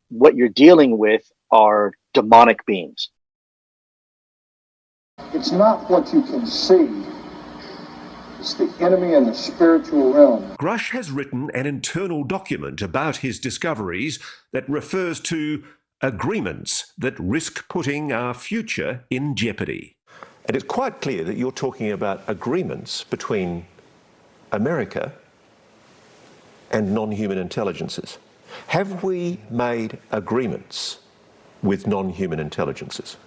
what you're dealing with are demonic beings. It's not what you can see. It's the enemy in the spiritual realm. Grush has written an internal document about his discoveries that refers to agreements that risk putting our future in jeopardy. And it's quite clear that you're talking about agreements between America and non-human intelligences. Have we made agreements with non-human intelligences?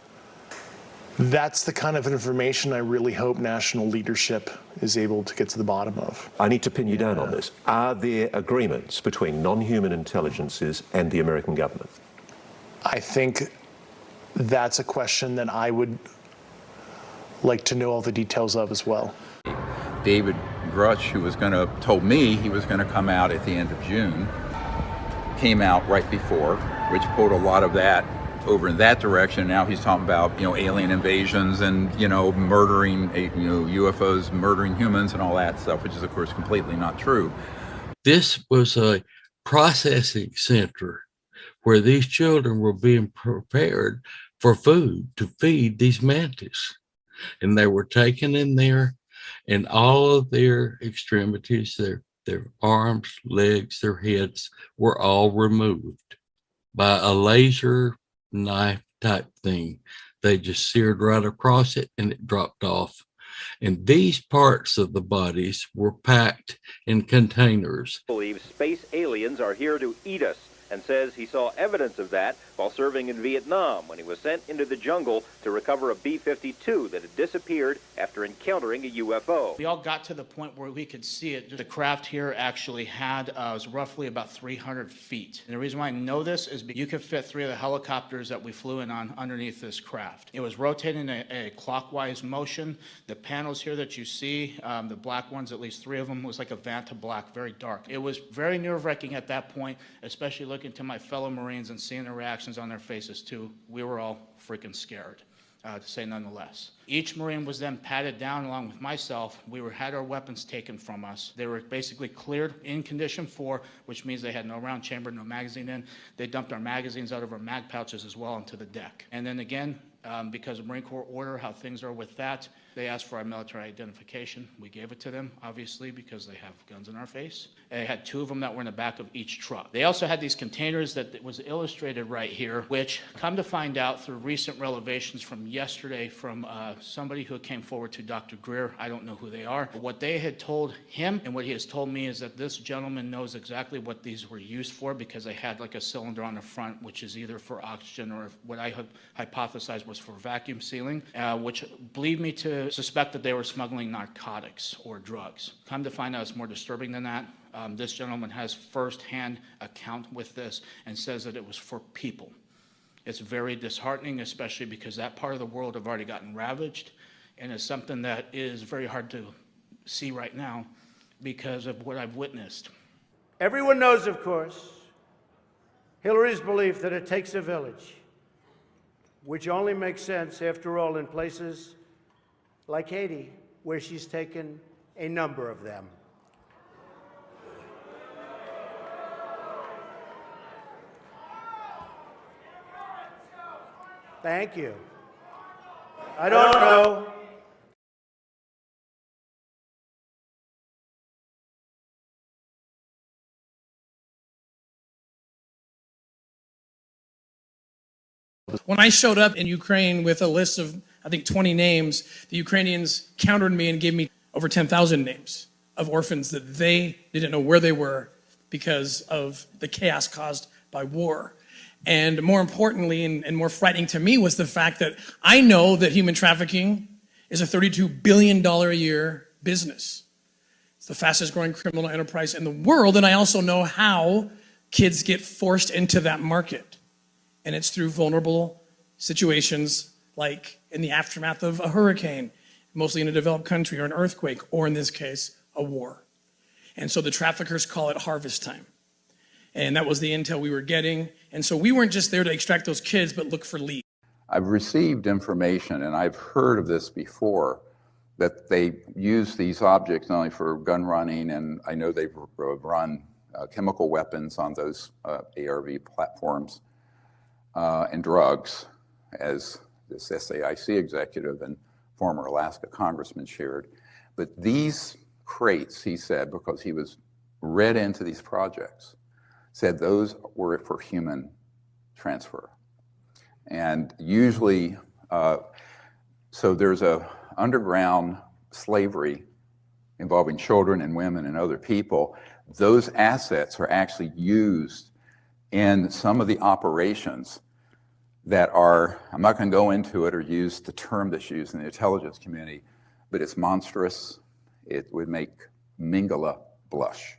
That's the kind of information I really hope national leadership is able to get to the bottom of. I need to pin you down on this. Are there agreements between non-human intelligences and the American government? I think that's a question that I would like to know all the details of as well. David Grush, who was told me he was going to come out at the end of June, came out right before, which pulled a lot of that over in that direction. Now he's talking about, alien invasions and, murdering, UFOs murdering humans and all that stuff, which is, of course, completely not true. This was a processing center where these children were being prepared for food to feed these mantis. And they were taken in there, and all of their extremities, their arms, legs, their heads were all removed by a laser knife type thing. They just seared right across it and it dropped off. And these parts of the bodies were packed in containers. Believes space aliens are here to eat us, and says he saw evidence of that while serving in Vietnam when he was sent into the jungle to recover a B-52 that had disappeared after encountering a UFO. We all got to the point where we could see it. The craft here actually was roughly about 300 feet. And the reason why I know this is because you could fit 3 of the helicopters that we flew in on underneath this craft. It was rotating a clockwise motion. The panels here that you see, the black ones, at least 3 of them, was like a Vanta black, very dark. It was very nerve-wracking at that point, especially looking to my fellow Marines and seeing the reactions on their faces too. We were all freaking scared, to say nonetheless. Each Marine was then patted down along with myself. We had our weapons taken from us. They were basically cleared in condition 4, which means they had no round chamber, no magazine in. They dumped our magazines out of our mag pouches as well onto the deck. And then again, because of Marine Corps order, how things are with that, they asked for our military identification. We gave it to them, obviously, because they have guns in our face. They had 2 of them that were in the back of each truck. They also had these containers that was illustrated right here, which come to find out through recent revelations from yesterday from somebody who came forward to Dr. Greer. I don't know who they are. But what they had told him and what he has told me is that this gentleman knows exactly what these were used for, because they had like a cylinder on the front, which is either for oxygen or what I hypothesized was for vacuum sealing, which believed me to suspect that they were smuggling narcotics or drugs. Come to find out, it's more disturbing than that. This gentleman has first-hand account with this and says that it was for people. It's very disheartening, especially because that part of the world have already gotten ravaged, and it's something that is very hard to see right now because of what I've witnessed. Everyone knows, of course, Hillary's belief that it takes a village, which only makes sense, after all, in places like Haiti, where she's taken a number of them. Thank you. I don't know. When I showed up in Ukraine with a list of, I think, 20 names, the Ukrainians countered me and gave me over 10,000 names of orphans that they didn't know where they were because of the chaos caused by war. And more importantly, and more frightening to me, was the fact that I know that human trafficking is a $32 billion a year business. It's the fastest growing criminal enterprise in the world, and I also know how kids get forced into that market. And it's through vulnerable situations like in the aftermath of a hurricane, mostly in a developed country, or an earthquake, or in this case, a war. And so the traffickers call it harvest time. And that was the intel we were getting. And so we weren't just there to extract those kids, but look for leads. I've received information, and I've heard of this before, that they use these objects not only for gun running, and I know they've run chemical weapons on those ARV platforms, and drugs, as this SAIC executive and former Alaska congressman shared. But these crates, he said, because he was read into these projects, said those were for human transfer. And usually, so there's a underground slavery involving children and women and other people. Those assets are actually used in some of the operations that are, I'm not going to go into it or use the term that's used in the intelligence community, but it's monstrous. It would make Mingala blush.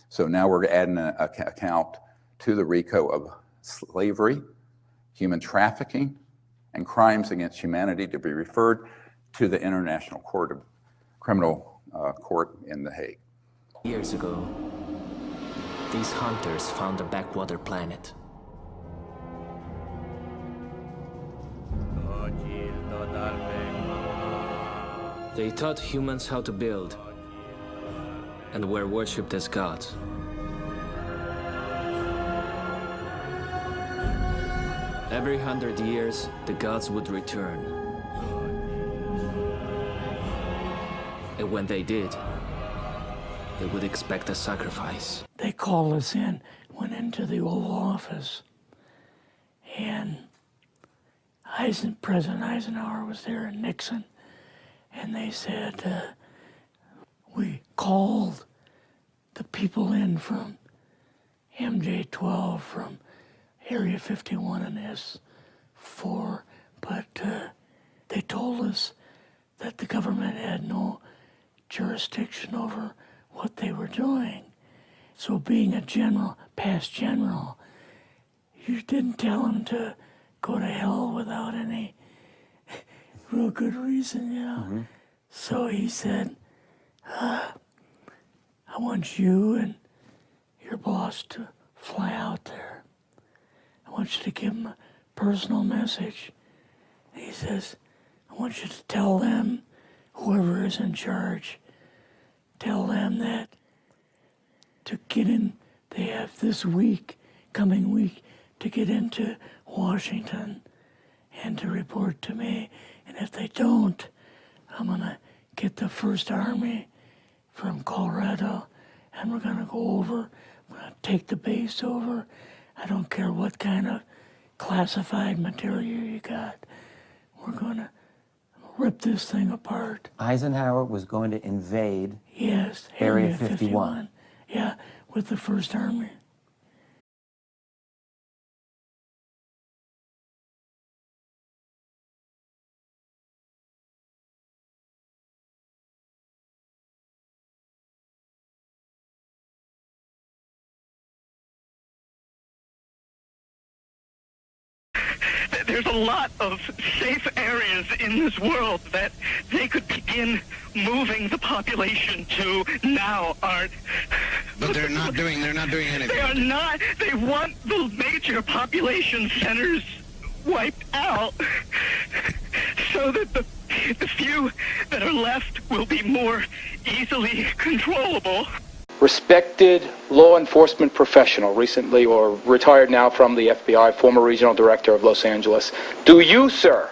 So now we're adding an account to the RICO of slavery, human trafficking, and crimes against humanity to be referred to the International Criminal Court in The Hague. Years ago, these hunters found a backwater planet. They taught humans how to build and were worshipped as gods. Every 100 years, the gods would return. And when they did, they would expect a sacrifice. They called us in, went into the Oval Office, and President Eisenhower was there and Nixon, and they said, we called the people in from MJ-12, from Area 51 and S4, but they told us that the government had no jurisdiction over what they were doing. So being a general, past general, you didn't tell them to go to hell without any real good reason, you know. Mm-hmm. So he said, I want you and your boss to fly out there. I want you to give them a personal message. And he says, I want you to tell them, whoever is in charge, tell them that to get in, they have this week, coming week, to get into Washington and to report to me. And if they don't, I'm gonna get the First Army from Colorado and we're gonna go over, we're gonna take the base over. I don't care what kind of classified material you got. We're gonna rip this thing apart. Eisenhower was going to invade Area 51. Yeah, with the First Army. There's a lot of safe areas in this world that they could begin moving the population to now, Art. But they're not doing anything. They are not. They want the major population centers wiped out so that the few that are left will be more easily controllable. Respected law enforcement professional, recently or retired now from the FBI, former regional director of Los Angeles. Do you, sir,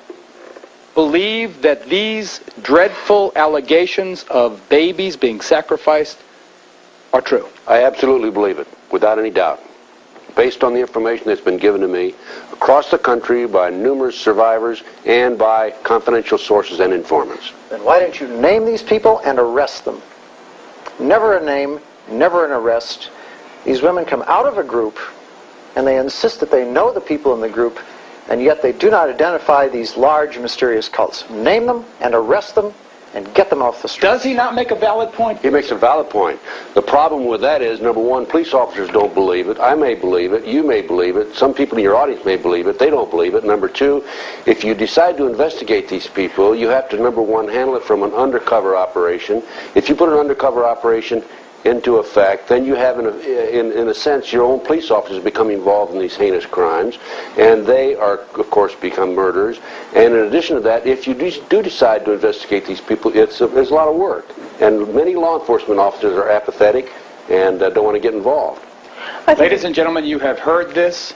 believe that these dreadful allegations of babies being sacrificed are true? I absolutely believe it, without any doubt. Based on the information that's been given to me across the country by numerous survivors and by confidential sources and informants. Then why don't you name these people and arrest them? Never a name, never an arrest. These women come out of a group and they insist that they know the people in the group, and yet they do not identify these large mysterious cults. Name them and arrest them and get them off the street. Does he not make a valid point? He makes a valid point. The problem with that is, number one, police officers don't believe it. I may believe it. You may believe it. Some people in your audience may believe it. They don't believe it. Number two, if you decide to investigate these people, you have to, number one, handle it from an undercover operation. If you put an undercover operation into effect, then you have, in a sense, your own police officers become involved in these heinous crimes, and they are, of course, become murderers. And in addition to that, if you do decide to investigate these people, there's a lot of work. And many law enforcement officers are apathetic and don't want to get involved. Ladies and gentlemen, you have heard this.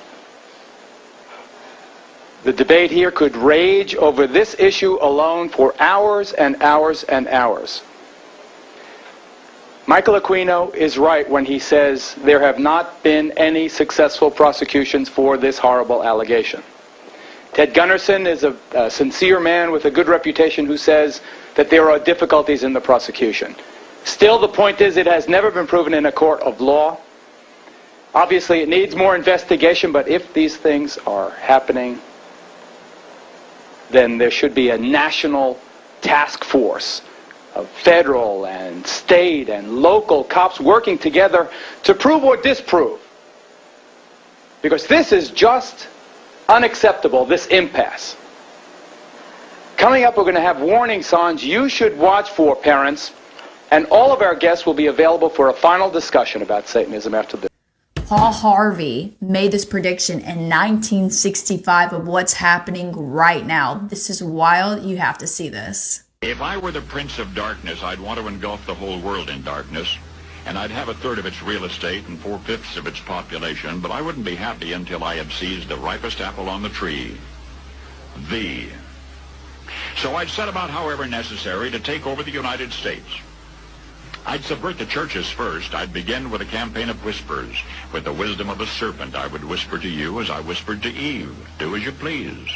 The debate here could rage over this issue alone for hours and hours and hours. Michael Aquino is right when he says there have not been any successful prosecutions for this horrible allegation. Ted Gunderson is a sincere man with a good reputation who says that there are difficulties in the prosecution. Still, the point is it has never been proven in a court of law. Obviously, it needs more investigation, but if these things are happening, then there should be a national task force of federal and state and local cops working together to prove or disprove. Because this is just unacceptable, this impasse. Coming up, we're going to have warning signs you should watch for, parents, and all of our guests will be available for a final discussion about Satanism after this. Paul Harvey made this prediction in 1965 of what's happening right now. This is wild. You have to see this. If I were the Prince of Darkness, I'd want to engulf the whole world in darkness, and I'd have 1/3 of its real estate and 4/5 of its population, but I wouldn't be happy until I had seized the ripest apple on the tree. So I'd set about, however necessary, to take over the United States. I'd subvert the churches first. I'd begin with a campaign of whispers. With the wisdom of a serpent, I would whisper to you as I whispered to Eve, do as you please.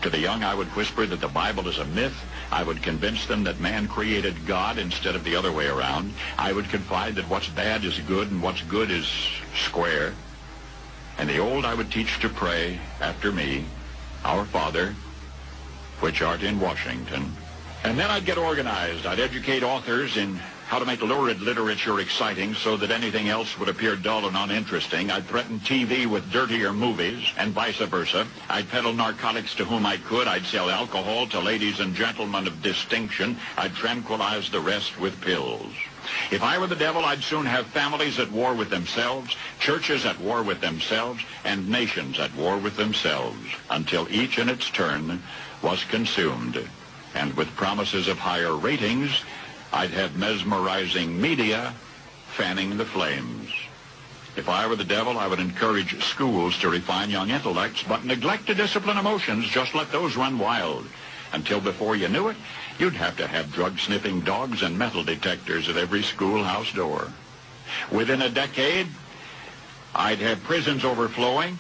To the young, I would whisper that the Bible is a myth. I would convince them that man created God instead of the other way around. I would confide that what's bad is good and what's good is square. And the old I would teach to pray after me, Our Father, which art in Washington. And then I'd get organized. I'd educate authors in how to make lurid literature exciting so that anything else would appear dull and uninteresting. I'd threaten TV with dirtier movies and vice versa. I'd peddle narcotics to whom I could. I'd sell alcohol to ladies and gentlemen of distinction. I'd tranquilize the rest with pills. If I were the devil, I'd soon have families at war with themselves, churches at war with themselves, and nations at war with themselves, until each in its turn was consumed. And with promises of higher ratings, I'd have mesmerizing media fanning the flames. If I were the devil, I would encourage schools to refine young intellects, but neglect to discipline emotions. Just let those run wild. Until before you knew it, you'd have to have drug-sniffing dogs and metal detectors at every schoolhouse door. Within a decade, I'd have prisons overflowing.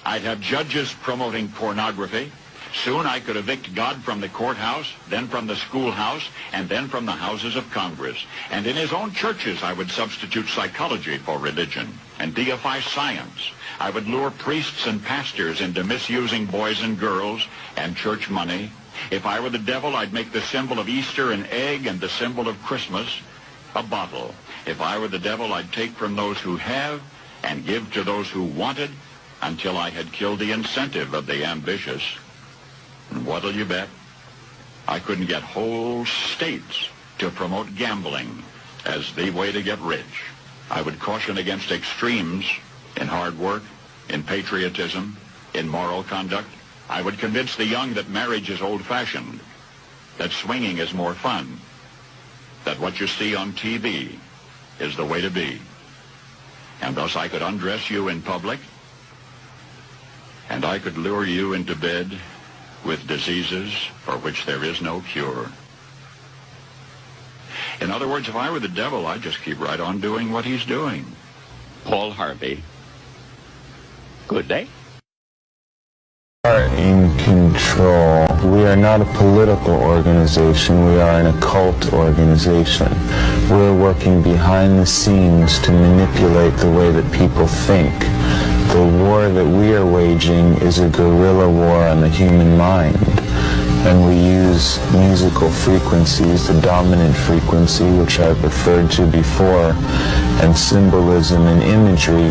I'd have judges promoting pornography. Soon I could evict God from the courthouse, then from the schoolhouse, and then from the houses of Congress. And in his own churches, I would substitute psychology for religion and deify science. I would lure priests and pastors into misusing boys and girls and church money. If I were the devil, I'd make the symbol of Easter an egg and the symbol of Christmas a bottle. If I were the devil, I'd take from those who have and give to those who wanted until I had killed the incentive of the ambitious. And what'll you bet? I couldn't get whole states to promote gambling as the way to get rich. I would caution against extremes in hard work, in patriotism, in moral conduct. I would convince the young that marriage is old-fashioned, that swinging is more fun, that what you see on TV is the way to be. And thus I could undress you in public, and I could lure you into bed with diseases for which there is no cure. In other words, if I were the devil, I'd just keep right on doing what he's doing. Paul Harvey. Good day. We are in control. We are not a political organization. We are an occult organization. We're working behind the scenes to manipulate the way that people think. The war that we are waging is a guerrilla war on the human mind. And we use musical frequencies, the dominant frequency, which I've referred to before, and symbolism and imagery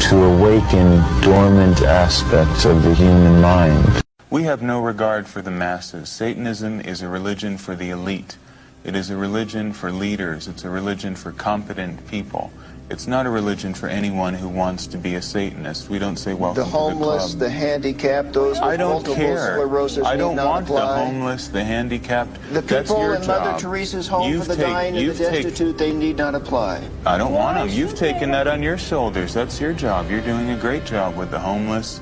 to awaken dormant aspects of the human mind. We have no regard for the masses. Satanism is a religion for the elite. It is a religion for leaders. It's a religion for competent people. It's not a religion for anyone who wants to be a Satanist. We don't say welcome the homeless, to the club. The handicapped, those with multiple sclerosis. I don't want apply. the homeless, the handicapped. The That's people your in job. Mother Teresa's home for the dying and the destitute, they need not apply. I don't want them. You've taken that on your shoulders. That's your job. You're doing a great job with the homeless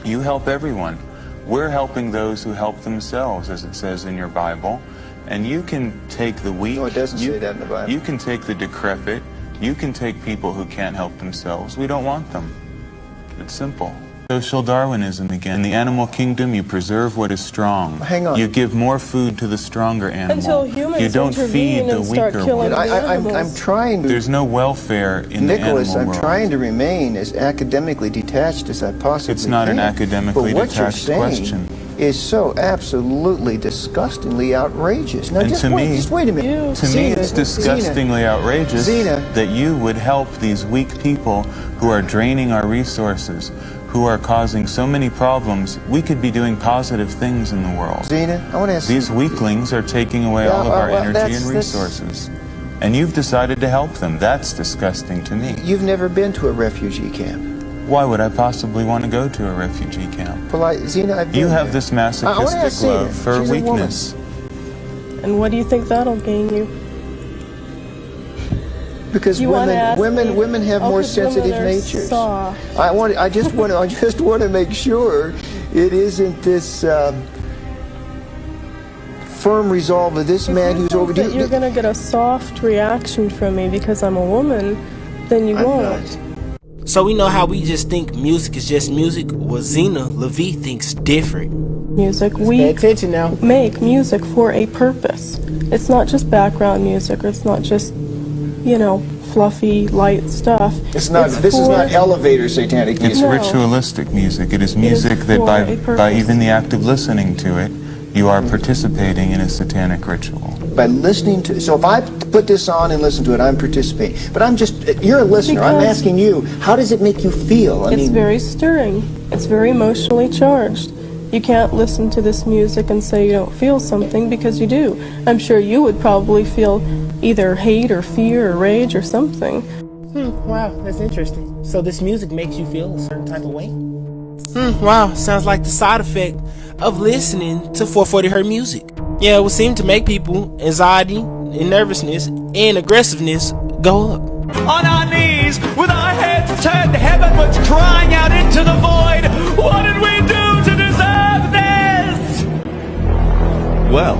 You help everyone. We're helping those who help themselves, as it says in your Bible. And you can take the weak. No, it doesn't say that in the Bible. You can take the decrepit. You can take people who can't help themselves. We don't want them. It's simple. Social Darwinism again. In the animal kingdom, you preserve what is strong. Hang on. You give more food to the stronger animal. Until humans you don't feed the weaker one. I'm trying to... There's no welfare in Nicholas, the animal I'm world. trying to remain as academically detached as I possibly can. It's not an academically but what detached you're saying question. Is so absolutely disgustingly outrageous. Now, And just to wait, me, just wait a minute. To me, it's disgustingly outrageous that you would help these weak people who are draining our resources, who are causing so many problems. We could be doing positive things in the world. Zena, I want to ask These weaklings are taking away all of our energy and resources. And you've decided to help them. That's disgusting to me. You've never been to a refugee camp. Why would I possibly want to go to a refugee camp? Well, Zena, I've been You have there. this masochistic love for She's a woman. weakness. And what do you think that'll gain you? Because You wanna ask women have more 'cause women sensitive are natures. soft. I just want to make sure it isn't this firm resolve of this man who's overdue. That you're gonna get a soft reaction from me because I'm a woman, then you won't. So we know how we just think music is just music. Well, Zena Levy thinks different. Music, we make music for a purpose. It's not just background music, or it's not just, fluffy, light stuff. This is not elevator satanic music. It's ritualistic music. It is music that by even the act of listening to it, you are participating in a satanic ritual. By listening to, so if I put this on and listen to it, I'm participating. But you're a listener. I'm asking you, how does it make you feel? It's very stirring. It's very emotionally charged. You can't listen to this music and say you don't feel something, because you do. I'm sure you would probably feel either hate or fear or rage or something. Wow, that's interesting. So this music makes you feel a certain type of way? Wow, sounds like the side effect of listening to 440 Hertz music. Yeah, it would seem to make people anxiety and nervousness and aggressiveness go up. On our knees, with our heads turned heavenwards, crying out into the void, what did we do to deserve this? Well,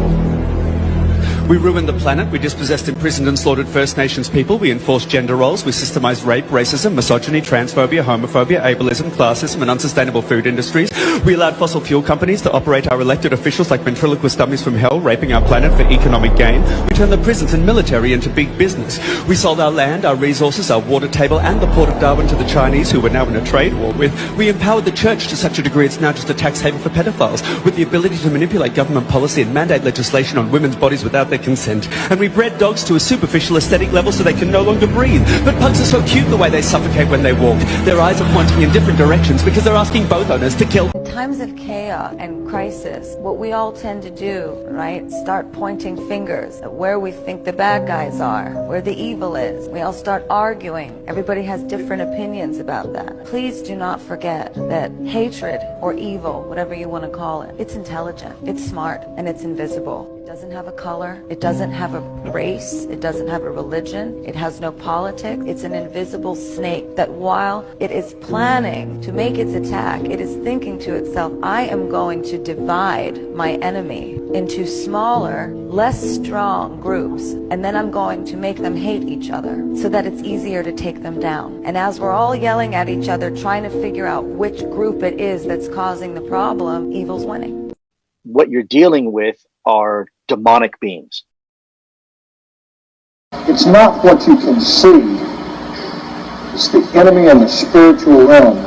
we ruined the planet, we dispossessed, imprisoned and slaughtered First Nations people, we enforced gender roles, we systemized rape, racism, misogyny, transphobia, homophobia, ableism, classism and unsustainable food industries. We allowed fossil fuel companies to operate our elected officials like ventriloquist dummies from hell, raping our planet for economic gain. We turned the prisons and military into big business. We sold our land, our resources, our water table and the port of Darwin to the Chinese, who we're now in a trade war with. We empowered the church to such a degree it's now just a tax haven for pedophiles, with the ability to manipulate government policy and mandate legislation on women's bodies without their consent. And we bred dogs to a superficial aesthetic level so they can no longer breathe. But pugs are so cute the way they suffocate when they walk. Their eyes are pointing in different directions because they're asking both owners to kill. In times of chaos and crisis, what we all tend to do, right, start pointing fingers at where we think the bad guys are, where the evil is. We all start arguing. Everybody has different opinions about that. Please do not forget that hatred or evil, whatever you want to call it, it's intelligent, it's smart, and it's invisible. It doesn't have a color, it doesn't have a race, it doesn't have a religion, it has no politics. It's an invisible snake that while it is planning to make its attack, it is thinking to itself, I am going to divide my enemy into smaller, less strong groups, and then I'm going to make them hate each other so that it's easier to take them down. And as we're all yelling at each other, trying to figure out which group it is that's causing the problem, evil's winning. What you're dealing with are demonic beings. It's not what you can see. It's the enemy in the spiritual realm.